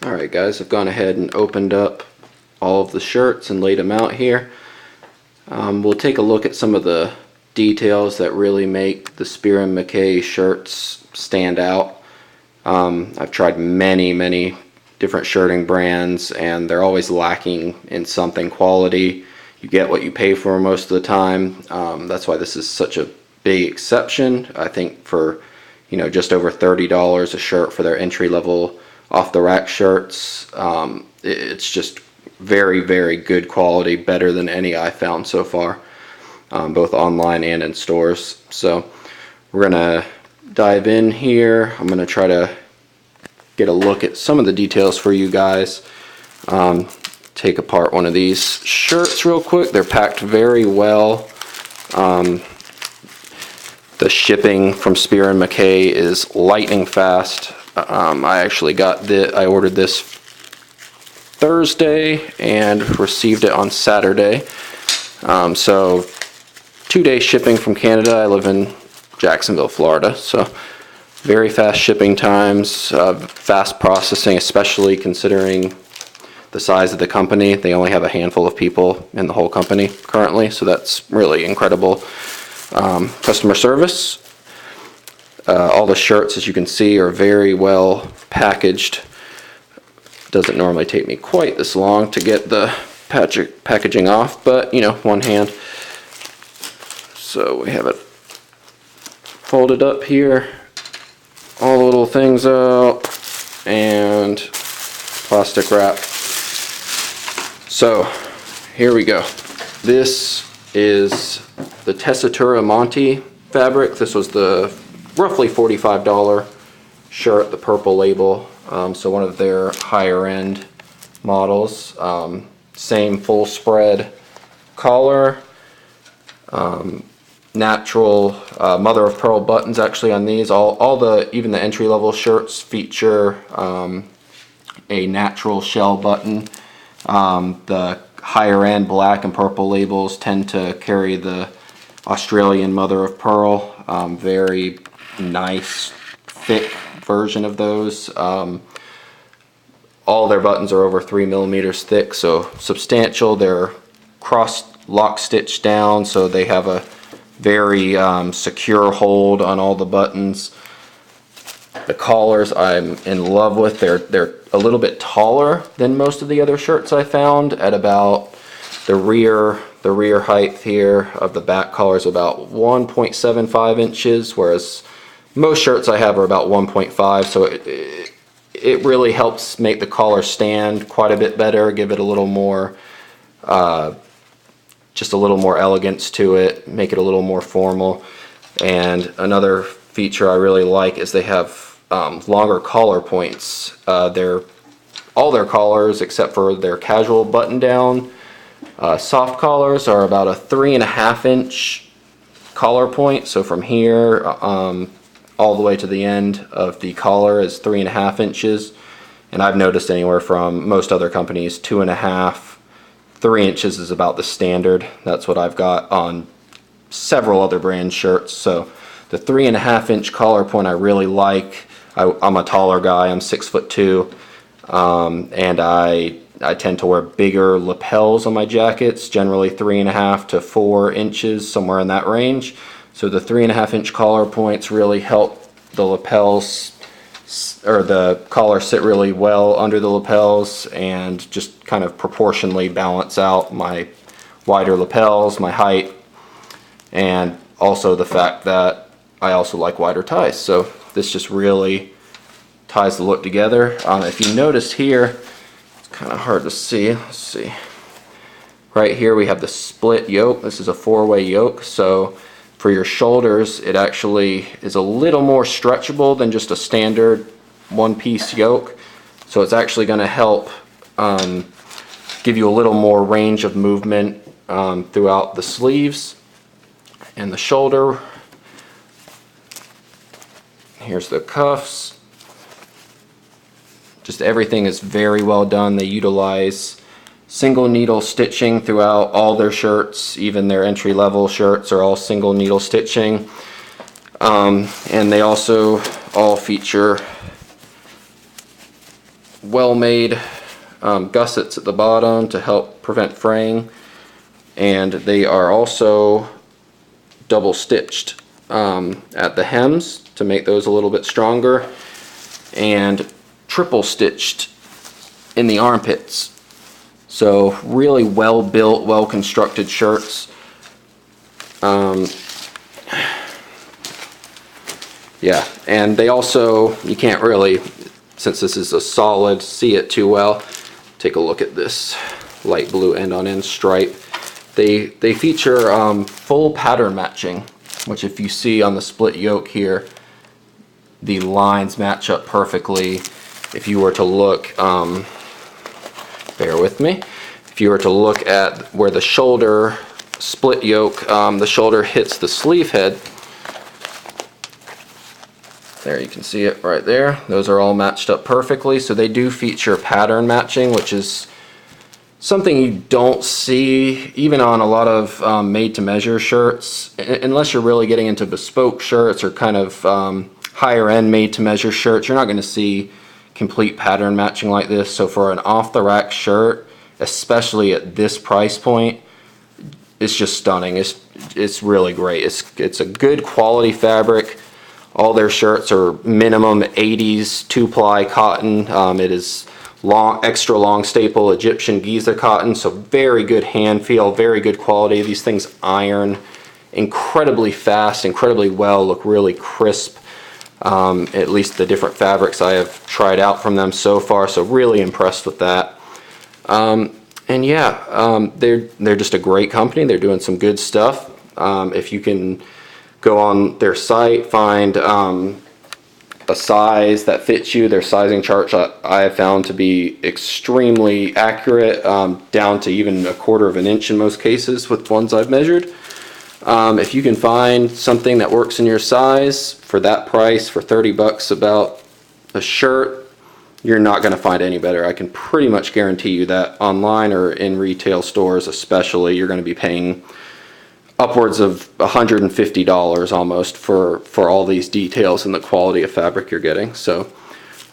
Alright guys, I've gone ahead and opened up all of the shirts and laid them out here. We'll take a look at some of the details that really make the Spier Mackay shirts stand out. I've tried many different shirting brands and they're always lacking in something quality. You get what you pay for most of the time. That's why this is such a big exception. I think for just over $30 a shirt for their entry-level off-the-rack shirts, it's just very good quality, better than any I found so far, both online and in stores. So we're gonna dive in here. I'm gonna try to get a look at some of the details for you guys. Take apart one of these shirts real quick. They're packed very well. The shipping from Spier Mackay is lightning fast. I actually I ordered this Thursday and received it on Saturday. So 2-day shipping from Canada. I live in Jacksonville, Florida, so very fast shipping times, fast processing, especially considering the size of the company. They only have a handful of people in the whole company currently, so that's really incredible. Customer service. All the shirts, as you can see, are very well packaged. Doesn't normally take me quite this long to get the packaging off, but one hand. So we have it folded up here, all the little things out, and plastic wrap. So here we go. This is the Tessitura Monte fabric. This was the roughly $45 shirt, the purple label. So one of their higher end models. Same full spread collar. Natural mother of pearl buttons actually on these. Even the entry level shirts feature a natural shell button. The higher end black and purple labels tend to carry the Australian mother of pearl. Very nice thick version of those. All their buttons are over 3 millimeters thick, so substantial. They're cross lock stitched down, so they have a very secure hold on all the buttons. The collars I'm in love with. They're a little bit taller than most of the other shirts I found. At about the rear height here of the back collar is about 1.75 inches, whereas most shirts I have are about 1.5. So it really helps make the collar stand quite a bit better, give it a little more, just a little more elegance to it, make it a little more formal. And another feature I really like is they have longer collar points. All their collars, except for their casual button down soft collars, are about a 3.5 inch collar point. So from here all the way to the end of the collar is 3.5 inches, and I've noticed anywhere from most other companies 2.5, 3 inches is about the standard. That's what I've got on several other brand shirts. So the 3.5 inch collar point I really like. I'm a taller guy. I'm 6'2", and I tend to wear bigger lapels on my jackets, generally 3.5 to 4 inches, somewhere in that range. So the 3.5 inch collar points really help the lapels, or the collar, sit really well under the lapels, and just kind of proportionally balance out my wider lapels, my height, and also the fact that I also like wider ties. So this just really ties the look together. If you notice here, it's kind of hard to see. Let's see. Right here we have the split yoke. This is a 4-way yoke. So for your shoulders, it actually is a little more stretchable than just a standard one-piece yoke. So it's actually going to help give you a little more range of movement throughout the sleeves and the shoulder. Here's the cuffs. Just everything is very well done. They utilize single needle stitching throughout all their shirts. Even their entry-level shirts are all single needle stitching. And they also all feature well-made gussets at the bottom to help prevent fraying, and they are also double stitched at the hems to make those a little bit stronger, and triple stitched in the armpits. So really well built, well constructed shirts. Yeah, and they also, you can't really, since this is a solid, see it too well. Take a look at this light blue end-on-end stripe. They feature full pattern matching, which if you see on the split yoke here, the lines match up perfectly. If you were to look, bear with me, if you were to look at where the shoulder split yoke, the shoulder hits the sleeve head, there you can see it right there. Those are all matched up perfectly. So they do feature pattern matching, which is something you don't see even on a lot of made-to-measure shirts, unless you're really getting into bespoke shirts or kind of higher-end made-to-measure shirts. You're not going to see complete pattern matching like this. So for an off-the-rack shirt, especially at this price point, it's just stunning. It's really great. It's a good quality fabric. All their shirts are minimum 80s 2-ply cotton. It is extra long staple Egyptian Giza cotton, so very good hand feel, very good quality. These things iron incredibly fast, incredibly well, look really crisp. At least the different fabrics I have tried out from them so far, so really impressed with that. And yeah, they're just a great company. They're doing some good stuff. If you can go on their site, find a size that fits you. Their sizing charts I have found to be extremely accurate, down to even 1/4 of an inch in most cases with ones I've measured. If you can find something that works in your size for that price, for 30 bucks about a shirt, you're not going to find any better. I can pretty much guarantee you that online or in retail stores especially, you're going to be paying upwards of $150 almost for all these details and the quality of fabric you're getting. So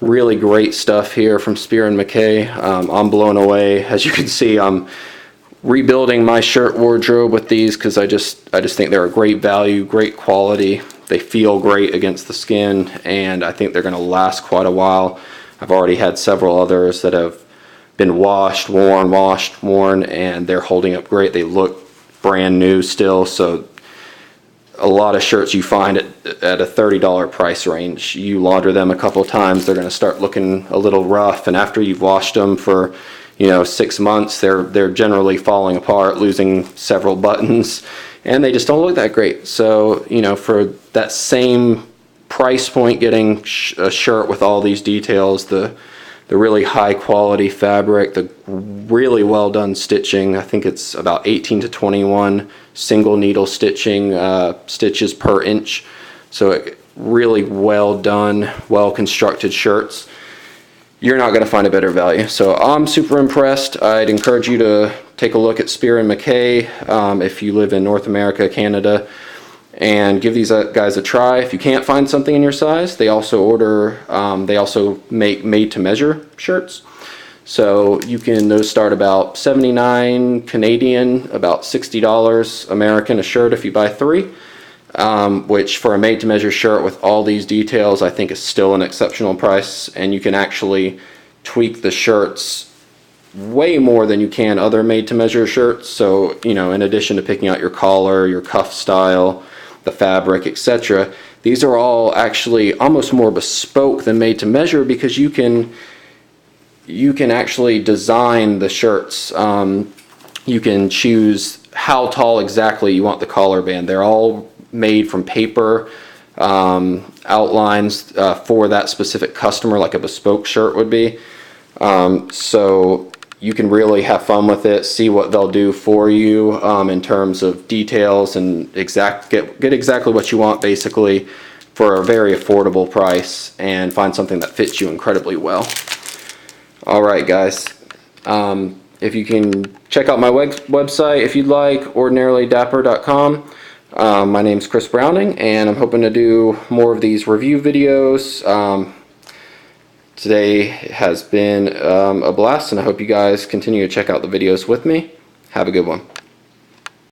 really great stuff here from Spier Mackay. I'm blown away. As you can see, I'm rebuilding my shirt wardrobe with these because I just think they're a great value, great quality. They feel great against the skin, and I think they're going to last quite a while. I've already had several others that have been washed, worn, and they're holding up great. They look brand new still. So a lot of shirts you find at a $30 price range, you launder them a couple times, they're going to start looking a little rough, and after you've washed them for 6 months, they're generally falling apart, losing several buttons, and they just don't look that great. So for that same price point, getting a shirt with all these details, the really high quality fabric, the really well done stitching. I think it's about 18 to 21 single needle stitching stitches per inch. So really well done, well constructed shirts. You're not going to find a better value. So I'm super impressed. I'd encourage you to take a look at Spier Mackay if you live in North America, Canada, and give these guys a try. If you can't find something in your size, they also make made-to-measure shirts. So those start about $79 Canadian, about $60 American a shirt if you buy 3, which for a made-to-measure shirt with all these details, I think is still an exceptional price, and you can actually tweak the shirts way more than you can other made-to-measure shirts. So, in addition to picking out your collar, your cuff style, the fabric, etc., these are all actually almost more bespoke than made to measure, because you can actually design the shirts. You can choose how tall exactly you want the collar band. They're all made from paper outlines for that specific customer, like a bespoke shirt would be. So you can really have fun with it, see what they'll do for you in terms of details, and get exactly what you want basically for a very affordable price, and find something that fits you incredibly well. Alright guys, if you can check out my website if you'd like, ordinarylydapper.com. My name's Chris Browning, and I'm hoping to do more of these review videos. Today has been a blast, and I hope you guys continue to check out the videos with me. Have a good one.